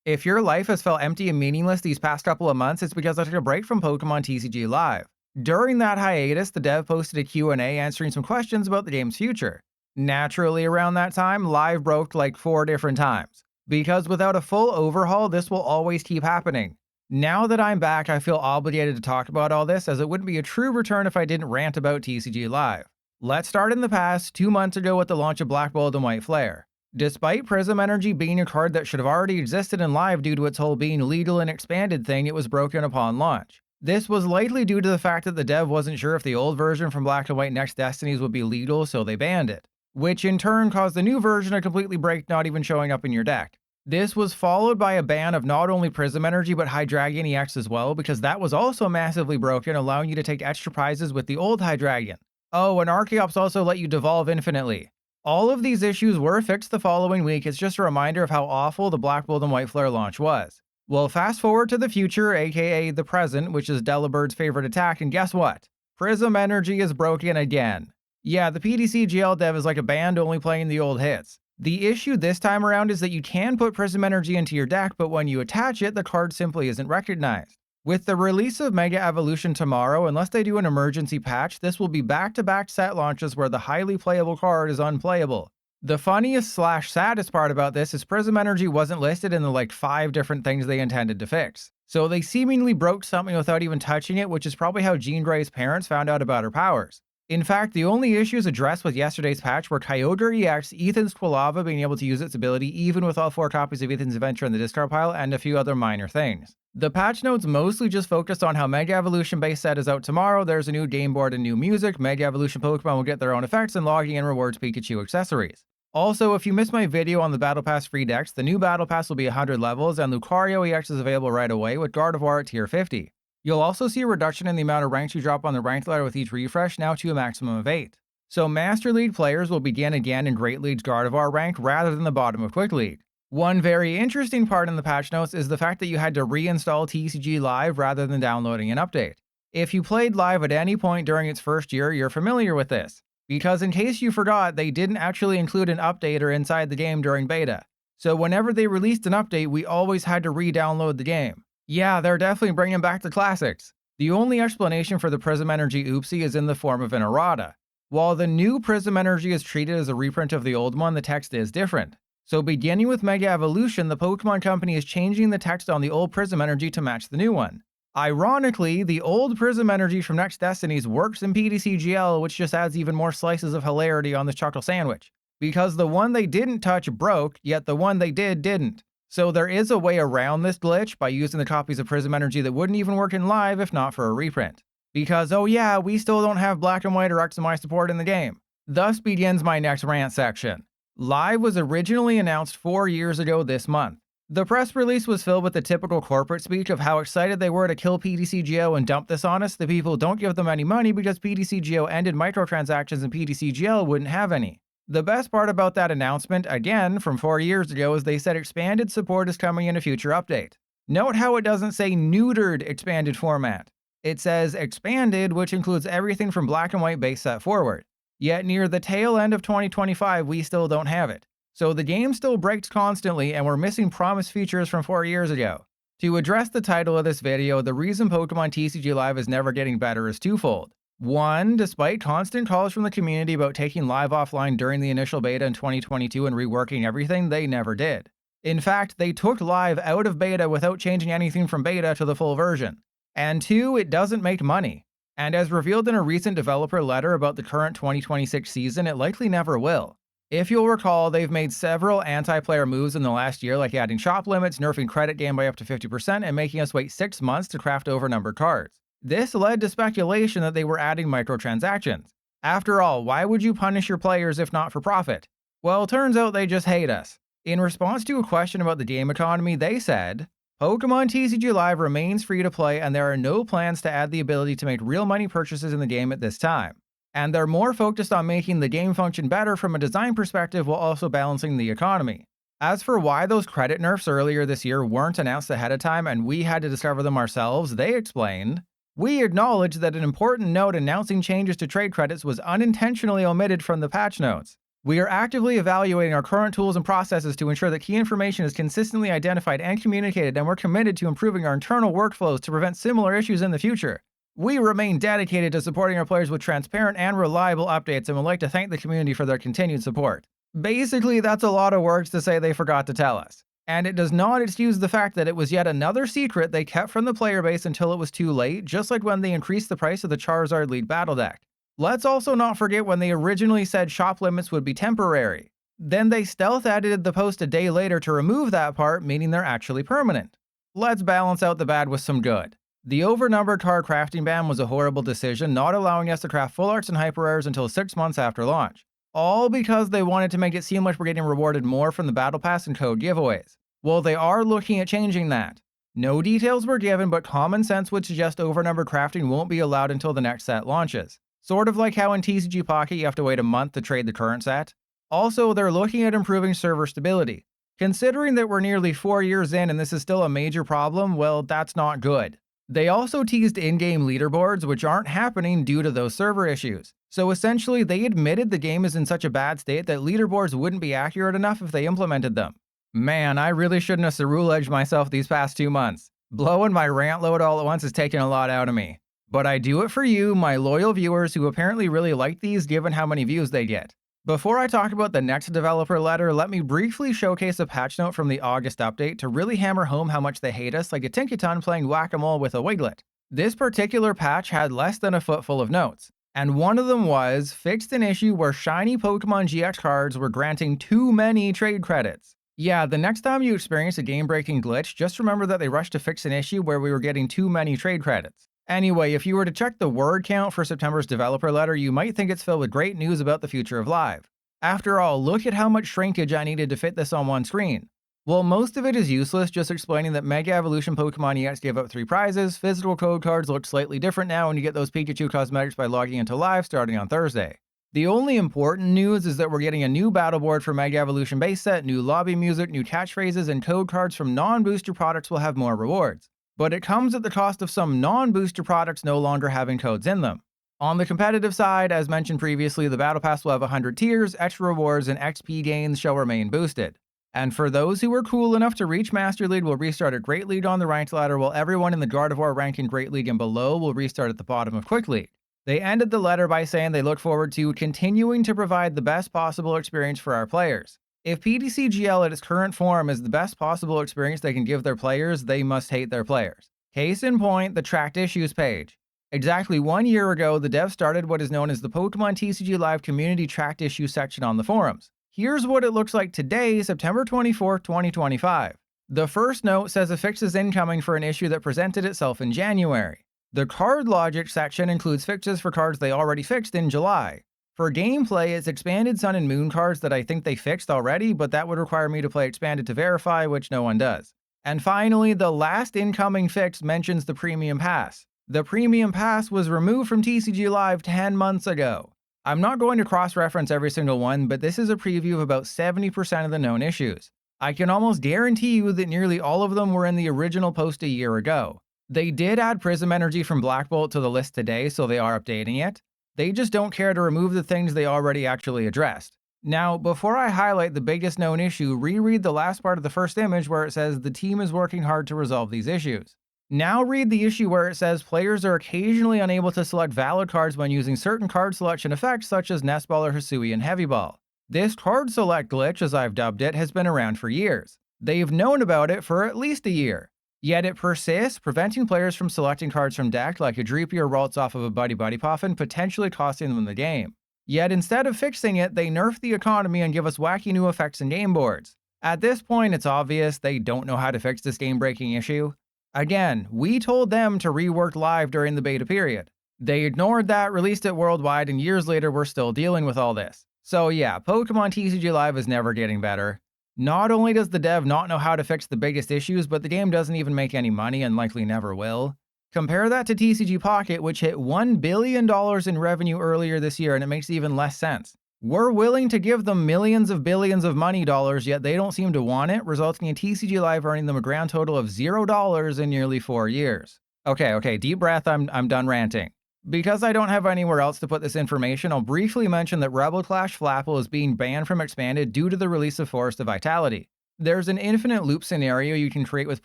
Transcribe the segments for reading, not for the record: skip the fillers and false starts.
If your life has felt empty and meaningless these past couple of months, it's because I took a break from Pokemon TCG Live. During that hiatus, the dev posted a Q&A answering some questions about the game's future. Naturally, around that time, Live broke like 4 different times. Because without a full overhaul, this will always keep happening. Now that I'm back, I feel obligated to talk about all this, as it wouldn't be a true return if I didn't rant about TCG Live. Let's start in the past, 2 months ago with the launch of Black Gold and White Flare. Despite Prism Energy being a card that should have already existed in Live due to its whole being legal and expanded thing, it was broken upon launch. This was likely due to the fact that the dev wasn't sure if the old version from Black and White Next Destinies would be legal, so they banned it, which in turn caused the new version to completely break, not even showing up in your deck. This was followed by a ban of not only Prism Energy but Hydreigon EX as well, because that was also massively broken, allowing you to take extra prizes with the old Hydreigon. Oh, and Archeops also let you devolve infinitely. All of these issues were fixed the following week. It's just a reminder of how awful the Black Gold and White Flare launch was. Well, fast forward to the future, aka the present, which is Delabird's favorite attack, and guess what? Prism Energy is broken again. Yeah, the PTCGL dev is like a band only playing the old hits. The issue this time around is that you can put Prism Energy into your deck, but when you attach it, the card simply isn't recognized. With the release of Mega Evolution tomorrow, unless they do an emergency patch, this will be back-to-back set launches where the highly playable card is unplayable. The funniest/saddest part about this is Prism Energy wasn't listed in the like 5 different things they intended to fix. So they seemingly broke something without even touching it, which is probably how Jean Grey's parents found out about her powers. In fact, the only issues addressed with yesterday's patch were Kyogre EX, Ethan's Quilava being able to use its ability even with all 4 copies of Ethan's Adventure in the discard pile, and a few other minor things. The patch notes mostly just focused on how Mega Evolution base set is out tomorrow, there's a new game board and new music, Mega Evolution Pokemon will get their own effects, and logging in rewards Pikachu accessories. Also, if you missed my video on the Battle Pass free decks, the new Battle Pass will be 100 levels, and Lucario EX is available right away with Gardevoir at tier 50. You'll also see a reduction in the amount of ranks you drop on the ranked ladder with each refresh, now to a maximum of 8. So Master League players will begin again in Great League's Gardevoir ranked rather than the bottom of Quick League. One very interesting part in the patch notes is the fact that you had to reinstall TCG Live rather than downloading an update. If you played Live at any point during its first year, you're familiar with this, because in case you forgot, they didn't actually include an updater inside the game during beta. So whenever they released an update, we always had to re-download the game. Yeah, they're definitely bringing back the classics. The only explanation for the Prism Energy oopsie is in the form of an errata. While the new Prism Energy is treated as a reprint of the old one, the text is different. So beginning with Mega Evolution, the Pokemon Company is changing the text on the old Prism Energy to match the new one. Ironically, the old Prism Energy from Next Destinies works in PTCGL, which just adds even more slices of hilarity on this chuckle sandwich. Because the one they didn't touch broke, yet the one they didn't. So there is a way around this glitch by using the copies of Prism Energy that wouldn't even work in Live if not for a reprint. Because oh yeah, we still don't have Black and White or X and Y support in the game. Thus begins my next rant section. Live was originally announced 4 years ago this month. The press release was filled with the typical corporate speech of how excited they were to kill PTCGO and dump this on us. The people don't give them any money because PTCGO ended microtransactions and PTCGL wouldn't have any. The best part about that announcement, again from 4 years ago, is they said expanded support is coming in a future update. Note how it doesn't say neutered expanded format. It says expanded, which includes everything from Black and White base set forward. Yet near the tail end of 2025, we still don't have it. So the game still breaks constantly, and we're missing promised features from 4 years ago. To address the title of this video, the reason Pokemon TCG Live is never getting better is twofold. One, despite constant calls from the community about taking Live offline during the initial beta in 2022 and reworking everything, they never did. In fact, they took Live out of beta without changing anything from beta to the full version. And two, it doesn't make money. And as revealed in a recent developer letter about the current 2026 season, it likely never will. If you'll recall, they've made several anti-player moves in the last year, like adding shop limits, nerfing credit game by up to 50%, and making us wait 6 months to craft over-numbered cards. This led to speculation that they were adding microtransactions. After all, why would you punish your players if not for profit? Well, turns out they just hate us. In response to a question about the game economy, they said, Pokemon TCG Live remains free to play, and there are no plans to add the ability to make real money purchases in the game at this time. And they're more focused on making the game function better from a design perspective while also balancing the economy. As for why those credit nerfs earlier this year weren't announced ahead of time and we had to discover them ourselves, they explained, we acknowledge that an important note announcing changes to trade credits was unintentionally omitted from the patch notes. We are actively evaluating our current tools and processes to ensure that key information is consistently identified and communicated, and we're committed to improving our internal workflows to prevent similar issues in the future. We remain dedicated to supporting our players with transparent and reliable updates and would like to thank the community for their continued support. Basically, that's a lot of words to say they forgot to tell us. And it does not excuse the fact that it was yet another secret they kept from the player base until it was too late, just like when they increased the price of the Charizard Lead Battle Deck. Let's also not forget when they originally said shop limits would be temporary. Then they stealth edited the post a day later to remove that part, meaning they're actually permanent. Let's balance out the bad with some good. The overnumbered card crafting ban was a horrible decision, not allowing us to craft full arts and hyper rares until 6 months after launch. All because they wanted to make it seem like we're getting rewarded more from the Battle Pass and code giveaways. Well, they are looking at changing that. No details were given, but common sense would suggest overnumbered crafting won't be allowed until the next set launches. Sort of like how in TCG Pocket you have to wait a month to trade the current set. Also, they're looking at improving server stability. Considering that we're nearly 4 years in and this is still a major problem, well, that's not good. They also teased in-game leaderboards, which aren't happening due to those server issues. So essentially, they admitted the game is in such a bad state that leaderboards wouldn't be accurate enough if they implemented them. Man, I really shouldn't have Cerule-edged myself these past 2 months. Blowing my rant load all at once is taking a lot out of me. But I do it for you, my loyal viewers who apparently really like these given how many views they get. Before I talk about the next developer letter, let me briefly showcase a patch note from the August update to really hammer home how much they hate us like a Tinkaton playing whack-a-mole with a wiglet. This particular patch had less than a footful of notes, and one of them was fixed an issue where shiny Pokemon GX cards were granting too many trade credits. Yeah, the next time you experience a game-breaking glitch, just remember that they rushed to fix an issue where we were getting too many trade credits. Anyway, if you were to check the word count for September's developer letter, you might think it's filled with great news about the future of Live. After all, look at how much shrinkage I needed to fit this on one screen. Well, most of it is useless, just explaining that Mega Evolution Pokemon EX gave up 3 prizes, physical code cards look slightly different now, and you get those Pikachu cosmetics by logging into Live starting on Thursday. The only important news is that we're getting a new battle board for Mega Evolution base set, new lobby music, new catchphrases, and code cards from non-booster products will have more rewards. But it comes at the cost of some non-booster products no longer having codes in them. On the competitive side, as mentioned previously, the Battle Pass will have 100 tiers, extra rewards, and XP gains shall remain boosted. And for those who were cool enough to reach Master League, will restart at Great League on the ranked ladder, while everyone in the Gardevoir rank in Great League and below will restart at the bottom of Quick League. They ended the letter by saying they look forward to continuing to provide the best possible experience for our players. If PTCGL at its current form is the best possible experience they can give their players, they must hate their players. Case in point, the tracked issues page. Exactly 1 year ago, the devs started what is known as the Pokemon TCG Live Community Tracked Issues section on the forums. Here's what it looks like today, September 24, 2025. The first note says a fix is incoming for an issue that presented itself in January. The card logic section includes fixes for cards they already fixed in July. For gameplay, it's expanded Sun and Moon cards that I think they fixed already, but that would require me to play expanded to verify, which no one does. And finally, the last incoming fix mentions the Premium Pass. The Premium Pass was removed from TCG Live 10 months ago. I'm not going to cross-reference every single one, but this is a preview of about 70% of the known issues. I can almost guarantee you that nearly all of them were in the original post a year ago. They did add Prism Energy from Black Bolt to the list today, so they are updating it. They just don't care to remove the things they already actually addressed. Now, before I highlight the biggest known issue, reread the last part of the first image where it says the team is working hard to resolve these issues. Now read the issue where it says players are occasionally unable to select valid cards when using certain card selection effects such as Nest Ball or Hisuian Heavy Ball. This card select glitch, as I've dubbed it, has been around for years. They've known about it for at least a year. Yet it persists, preventing players from selecting cards from deck like a Dreepy or Ralts off of a Buddy Buddy Puffin, potentially costing them the game. Yet instead of fixing it, they nerf the economy and give us wacky new effects and game boards. At this point, it's obvious they don't know how to fix this game-breaking issue. Again, we told them to rework Live during the beta period. They ignored that, released it worldwide, and years later we're still dealing with all this. So yeah, Pokemon TCG Live is never getting better. Not only does the dev not know how to fix the biggest issues, but the game doesn't even make any money and likely never will. Compare that to TCG Pocket, which hit $1 billion in revenue earlier this year, and it makes even less sense. We're willing to give them millions of billions of money dollars, yet they don't seem to want it, resulting in TCG Live earning them a grand total of $0 in nearly 4 years. Okay, deep breath, I'm done ranting. Because I don't have anywhere else to put this information, I'll briefly mention that Rebel Clash Flapple is being banned from Expanded due to the release of Forest of Vitality. There's an infinite loop scenario you can create with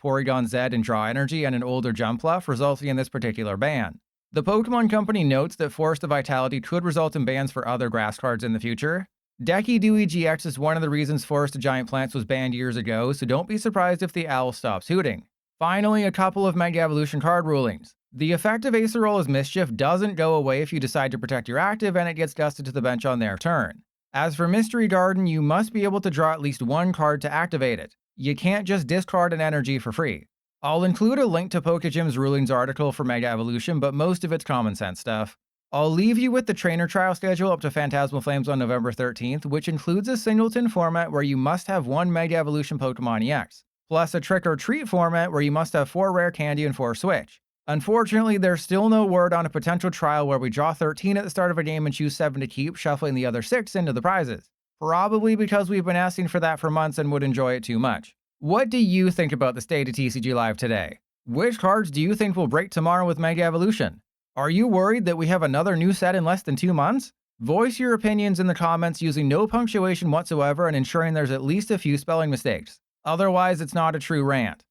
Porygon Z and Draw Energy and an older Jumpluff, resulting in this particular ban. The Pokemon Company notes that Forest of Vitality could result in bans for other grass cards in the future. Decky Dewey GX is one of the reasons Forest of Giant Plants was banned years ago, so don't be surprised if the owl stops hooting. Finally, a couple of Mega Evolution card rulings. The effect of Acerola's Mischief doesn't go away if you decide to protect your active and it gets dusted to the bench on their turn. As for Mystery Garden, you must be able to draw at least one card to activate it. You can't just discard an energy for free. I'll include a link to Pokegym's rulings article for Mega Evolution, but most of it's common sense stuff. I'll leave you with the trainer trial schedule up to Phantasmal Flames on November 13th, which includes a singleton format where you must have one Mega Evolution Pokemon EX, plus a Trick or Treat format where you must have 4 Rare Candy and 4 Switch. Unfortunately, there's still no word on a potential trial where we draw 13 at the start of a game and choose 7 to keep, shuffling the other 6 into the prizes. Probably because we've been asking for that for months and would enjoy it too much. What do you think about the state of TCG Live today? Which cards do you think will break tomorrow with Mega Evolution? Are you worried that we have another new set in less than 2 months? Voice your opinions in the comments using no punctuation whatsoever and ensuring there's at least a few spelling mistakes. Otherwise, it's not a true rant.